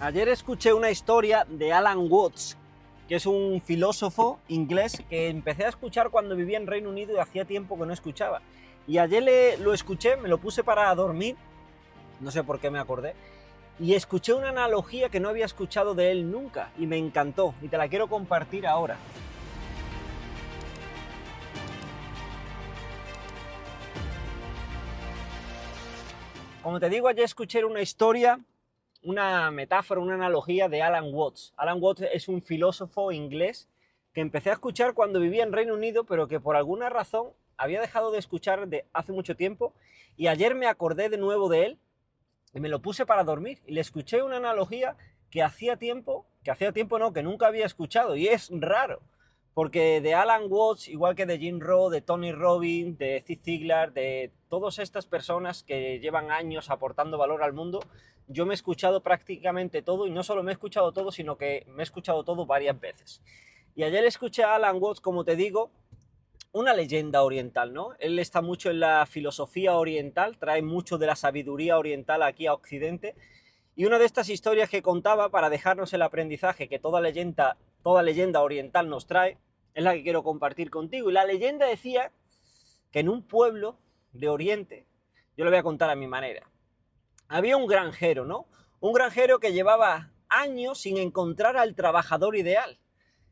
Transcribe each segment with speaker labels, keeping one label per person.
Speaker 1: Ayer escuché una historia de Alan Watts, que es un filósofo inglés que empecé a escuchar cuando vivía en Reino Unido y hacía tiempo que no escuchaba. Y ayer lo escuché, me lo puse para dormir, no sé por qué me acordé, y escuché una analogía que no había escuchado de él nunca y me encantó y te la quiero compartir ahora. Como te digo, ayer escuché una historia, una metáfora, una analogía de Alan Watts. Alan Watts es un filósofo inglés que empecé a escuchar cuando vivía en Reino Unido, pero que por alguna razón había dejado de escuchar de hace mucho tiempo, y ayer me acordé de nuevo de él y me lo puse para dormir y le escuché una analogía que nunca había escuchado, y es raro, porque de Alan Watts, igual que de Jim Rohn, de Tony Robbins, de Zig Ziglar, de todas estas personas que llevan años aportando valor al mundo, yo me he escuchado prácticamente todo, y no solo me he escuchado todo, sino que me he escuchado todo varias veces. Y ayer escuché a Alan Watts, como te digo, una leyenda oriental, ¿no? Él está mucho en la filosofía oriental, trae mucho de la sabiduría oriental aquí a Occidente, y una de estas historias que contaba para dejarnos el aprendizaje que toda leyenda oriental nos trae, es la que quiero compartir contigo. Y la leyenda decía que en un pueblo de Oriente, yo lo voy a contar a mi manera, había un granjero, ¿no? Un granjero que llevaba años sin encontrar al trabajador ideal.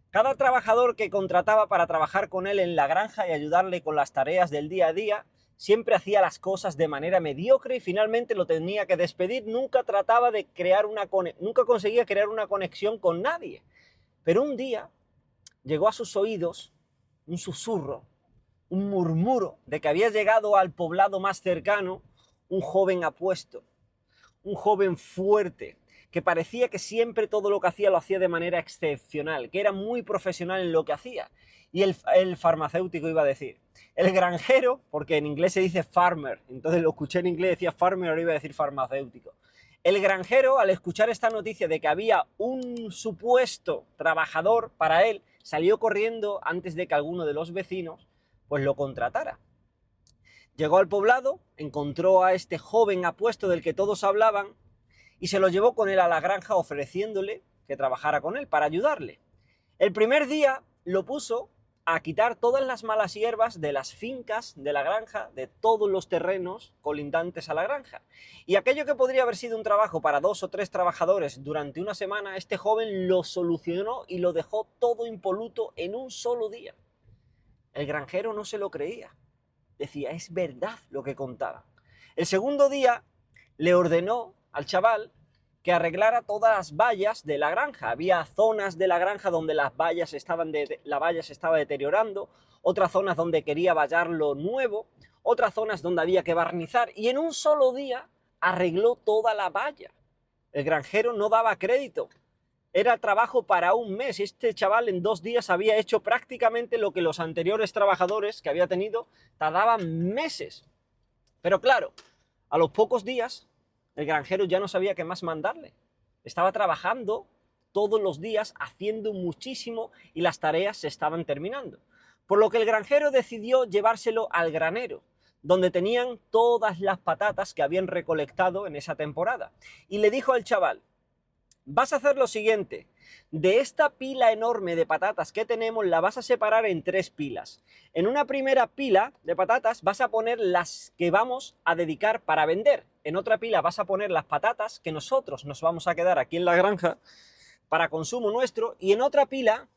Speaker 1: Cada trabajador que contrataba para trabajar con él en la granja y ayudarle con las tareas del día a día, siempre hacía las cosas de manera mediocre y finalmente lo tenía que despedir. Nunca conseguía crear una conexión con nadie. Pero un día llegó a sus oídos un susurro, un murmuro de que había llegado al poblado más cercano un joven apuesto, un joven fuerte, que parecía que siempre todo lo que hacía lo hacía de manera excepcional, que era muy profesional en lo que hacía. Y el farmacéutico iba a decir, el granjero, porque en inglés se dice farmer, entonces lo escuché en inglés, decía farmer, ahora iba a decir farmacéutico. El granjero, al escuchar esta noticia de que había un supuesto trabajador para él, salió corriendo antes de que alguno de los vecinos pues lo contratara. Llegó al poblado, encontró a este joven apuesto del que todos hablaban y se lo llevó con él a la granja, ofreciéndole que trabajara con él para ayudarle. El primer día lo puso a quitar todas las malas hierbas de las fincas de la granja, de todos los terrenos colindantes a la granja. Y aquello que podría haber sido un trabajo para 2 o 3 trabajadores durante una semana, este joven lo solucionó y lo dejó todo impoluto en un solo día. El granjero no se lo creía. Decía, es verdad lo que contaba. El segundo día le ordenó al chaval que arreglara todas las vallas de la granja. Había zonas de la granja donde la valla se estaba deteriorando, otras zonas donde quería vallarlo nuevo, otras zonas donde había que barnizar, y en un solo día arregló toda la valla. El granjero no daba crédito. Era trabajo para un mes. Este chaval en 2 días había hecho prácticamente lo que los anteriores trabajadores que había tenido tardaban meses. Pero claro, a los pocos días, el granjero ya no sabía qué más mandarle. Estaba trabajando todos los días, haciendo muchísimo, y las tareas se estaban terminando. Por lo que el granjero decidió llevárselo al granero, donde tenían todas las patatas que habían recolectado en esa temporada. Y le dijo al chaval, vas a hacer lo siguiente, de esta pila enorme de patatas que tenemos la vas a separar en 3 pilas. En una primera pila de patatas vas a poner las que vamos a dedicar para vender. En otra pila vas a poner las patatas que nosotros nos vamos a quedar aquí en la granja para consumo nuestro, y en otra pila,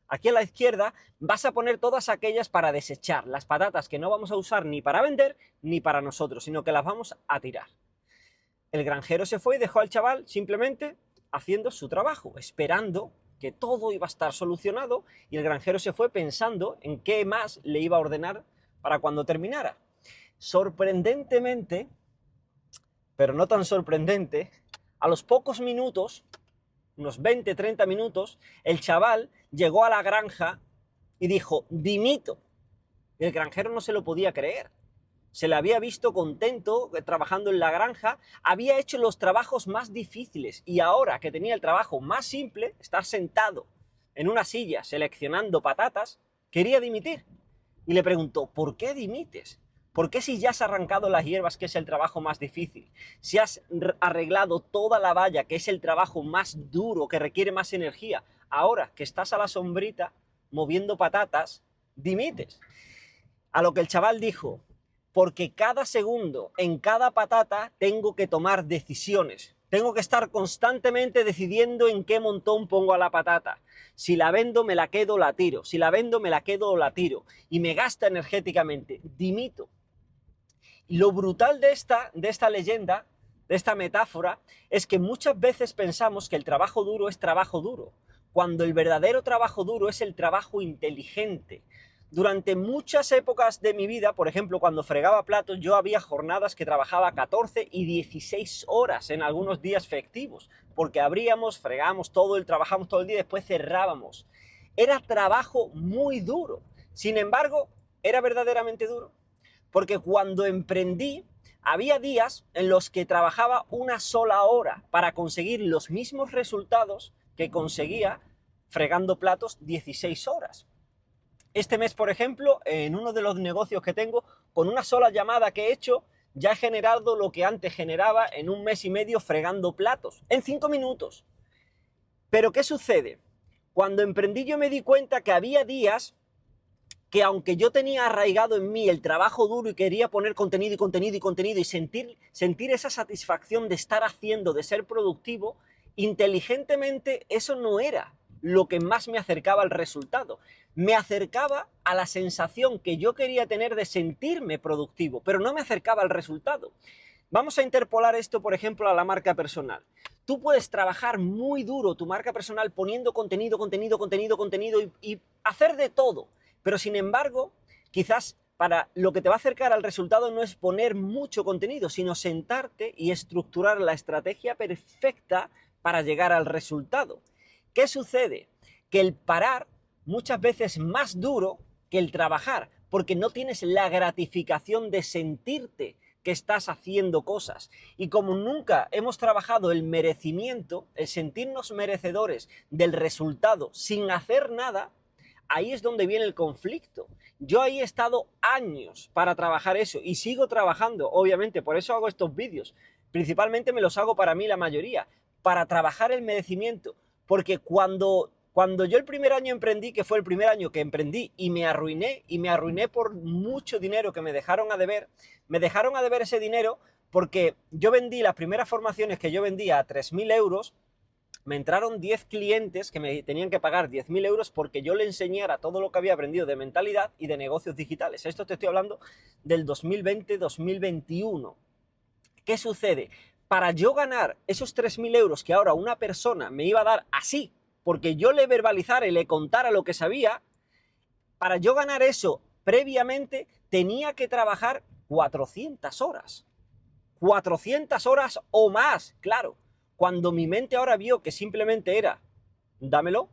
Speaker 1: aquí a la izquierda, vas a poner todas aquellas para desechar, las patatas que no vamos a usar ni para vender ni para nosotros, sino que las vamos a tirar. El granjero se fue y dejó al chaval simplemente haciendo su trabajo, esperando que todo iba a estar solucionado, y el granjero se fue pensando en qué más le iba a ordenar para cuando terminara. Sorprendentemente, pero no tan sorprendente, a los pocos minutos, unos 20-30 minutos, el chaval llegó a la granja y dijo, dimito. El granjero no se lo podía creer. Se le había visto contento trabajando en la granja, había hecho los trabajos más difíciles, y ahora que tenía el trabajo más simple, estar sentado en una silla seleccionando patatas, quería dimitir. Y le preguntó, ¿por qué dimites? ¿Por qué si ya has arrancado las hierbas, que es el trabajo más difícil? Si has arreglado toda la valla, que es el trabajo más duro, que requiere más energía, ahora que estás a la sombrita, moviendo patatas, dimites? A lo que el chaval dijo, porque cada segundo, en cada patata, tengo que tomar decisiones. Tengo que estar constantemente decidiendo en qué montón pongo a la patata. Si la vendo, me la quedo o la tiro. Si la vendo, me la quedo o la tiro. Y me gasta energéticamente. Dimito. Y lo brutal de esta leyenda, de esta metáfora, es que muchas veces pensamos que el trabajo duro es trabajo duro, cuando el verdadero trabajo duro es el trabajo inteligente. Durante muchas épocas de mi vida, por ejemplo, cuando fregaba platos, yo había jornadas que trabajaba 14 y 16 horas en algunos días festivos, porque abríamos, fregábamos todo, trabajamos todo el día y después cerrábamos. Era trabajo muy duro. Sin embargo, ¿era verdaderamente duro? Porque cuando emprendí, había días en los que trabajaba una sola hora para conseguir los mismos resultados que conseguía fregando platos 16 horas. Este mes, por ejemplo, en uno de los negocios que tengo, con una sola llamada que he hecho, ya he generado lo que antes generaba en un mes y medio fregando platos, en 5 minutos. Pero ¿qué sucede? Cuando emprendí yo me di cuenta que había días que, aunque yo tenía arraigado en mí el trabajo duro y quería poner contenido y contenido y contenido y sentir esa satisfacción de estar haciendo, de ser productivo, inteligentemente eso no era lo que más me acercaba al resultado. Me acercaba a la sensación que yo quería tener de sentirme productivo, pero no me acercaba al resultado. Vamos a interpolar esto, por ejemplo, a la marca personal. Tú puedes trabajar muy duro tu marca personal poniendo contenido y hacer de todo. Pero sin embargo, quizás para lo que te va a acercar al resultado no es poner mucho contenido, sino sentarte y estructurar la estrategia perfecta para llegar al resultado. ¿Qué sucede? Que el parar muchas veces es más duro que el trabajar, porque no tienes la gratificación de sentirte que estás haciendo cosas. Y como nunca hemos trabajado el merecimiento, el sentirnos merecedores del resultado sin hacer nada, ahí es donde viene el conflicto. Yo ahí he estado años para trabajar eso y sigo trabajando, obviamente, por eso hago estos vídeos. Principalmente me los hago para mí la mayoría, para trabajar el merecimiento. Porque cuando yo el primer año emprendí, que fue el primer año que emprendí y me arruiné por mucho dinero que me dejaron a deber ese dinero porque yo vendí las primeras formaciones que yo vendía a 3.000 euros. Me entraron 10 clientes que me tenían que pagar 10.000 euros porque yo le enseñara todo lo que había aprendido de mentalidad y de negocios digitales. Esto te estoy hablando del 2020-2021. ¿Qué sucede? Para yo ganar esos 3.000 euros que ahora una persona me iba a dar así, porque yo le verbalizara y le contara lo que sabía, para yo ganar eso previamente tenía que trabajar 400 horas. 400 horas o más, claro. Cuando mi mente ahora vio que simplemente era, dámelo,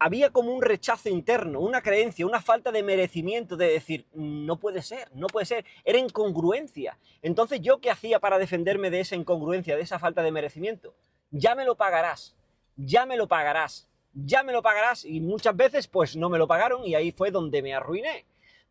Speaker 1: había como un rechazo interno, una creencia, una falta de merecimiento de decir, no puede ser, no puede ser, era incongruencia. Entonces, ¿yo qué hacía para defenderme de esa incongruencia, de esa falta de merecimiento? Ya me lo pagarás, ya me lo pagarás, ya me lo pagarás, y muchas veces pues no me lo pagaron y ahí fue donde me arruiné.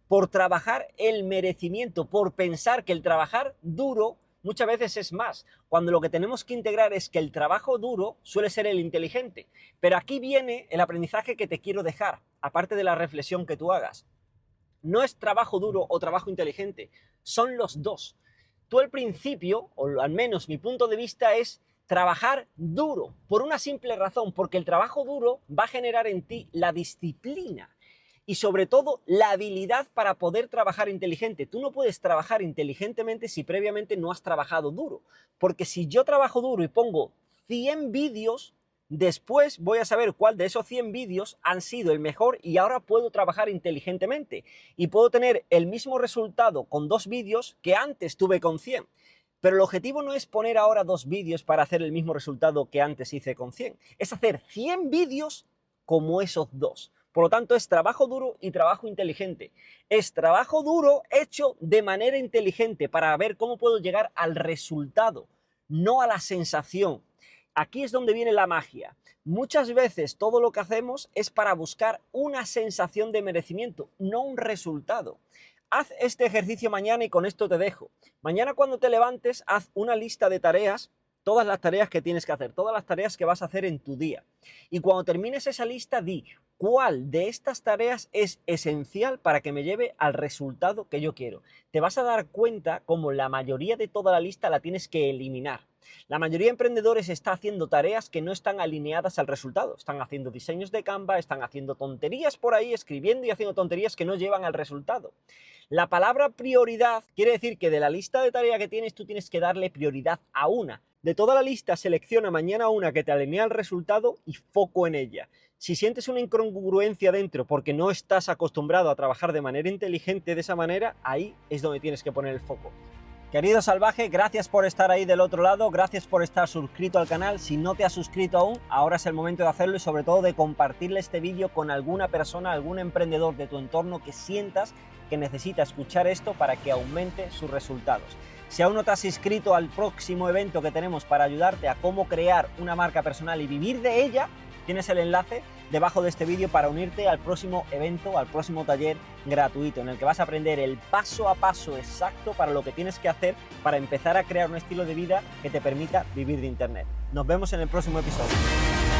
Speaker 1: Por trabajar el merecimiento, por pensar que el trabajar duro muchas veces es más, cuando lo que tenemos que integrar es que el trabajo duro suele ser el inteligente. Pero aquí viene el aprendizaje que te quiero dejar, aparte de la reflexión que tú hagas. No es trabajo duro o trabajo inteligente, son los dos. Tú al principio, o al menos mi punto de vista, es trabajar duro, por una simple razón, porque el trabajo duro va a generar en ti la disciplina y sobre todo la habilidad para poder trabajar inteligente. Tú no puedes trabajar inteligentemente si previamente no has trabajado duro, porque si yo trabajo duro y pongo 100 vídeos, después voy a saber cuál de esos 100 vídeos han sido el mejor y ahora puedo trabajar inteligentemente y puedo tener el mismo resultado con 2 vídeos que antes tuve con 100. Pero el objetivo no es poner ahora 2 vídeos para hacer el mismo resultado que antes hice con 100, es hacer 100 vídeos como esos 2. Por lo tanto, es trabajo duro y trabajo inteligente. Es trabajo duro hecho de manera inteligente para ver cómo puedo llegar al resultado, no a la sensación. Aquí es donde viene la magia. Muchas veces todo lo que hacemos es para buscar una sensación de merecimiento, no un resultado. haz este ejercicio mañana y con esto te dejo. Mañana cuando te levantes, haz una lista de tareas, todas las tareas que tienes que hacer, todas las tareas que vas a hacer en tu día. Y cuando termines esa lista, di cuál de estas tareas es esencial para que me lleve al resultado que yo quiero. Te vas a dar cuenta como la mayoría de toda la lista la tienes que eliminar. La mayoría de emprendedores está haciendo tareas que no están alineadas al resultado. Están haciendo diseños de Canva, están haciendo tonterías por ahí, escribiendo y haciendo tonterías que no llevan al resultado. La palabra prioridad quiere decir que de la lista de tareas que tienes, tú tienes que darle prioridad a una. De toda la lista, selecciona mañana una que te alinea al resultado y foco en ella. Si sientes una incongruencia dentro porque no estás acostumbrado a trabajar de manera inteligente de esa manera, ahí es donde tienes que poner el foco. Querido salvaje, gracias por estar ahí del otro lado, gracias por estar suscrito al canal. Si no te has suscrito aún, ahora es el momento de hacerlo y sobre todo de compartirle este vídeo con alguna persona, algún emprendedor de tu entorno que sientas que necesita escuchar esto para que aumente sus resultados. Si aún no te has inscrito al próximo evento que tenemos para ayudarte a cómo crear una marca personal y vivir de ella, tienes el enlace debajo de este vídeo para unirte al próximo evento, al próximo taller gratuito, en el que vas a aprender el paso a paso exacto para lo que tienes que hacer para empezar a crear un estilo de vida que te permita vivir de Internet. Nos vemos en el próximo episodio.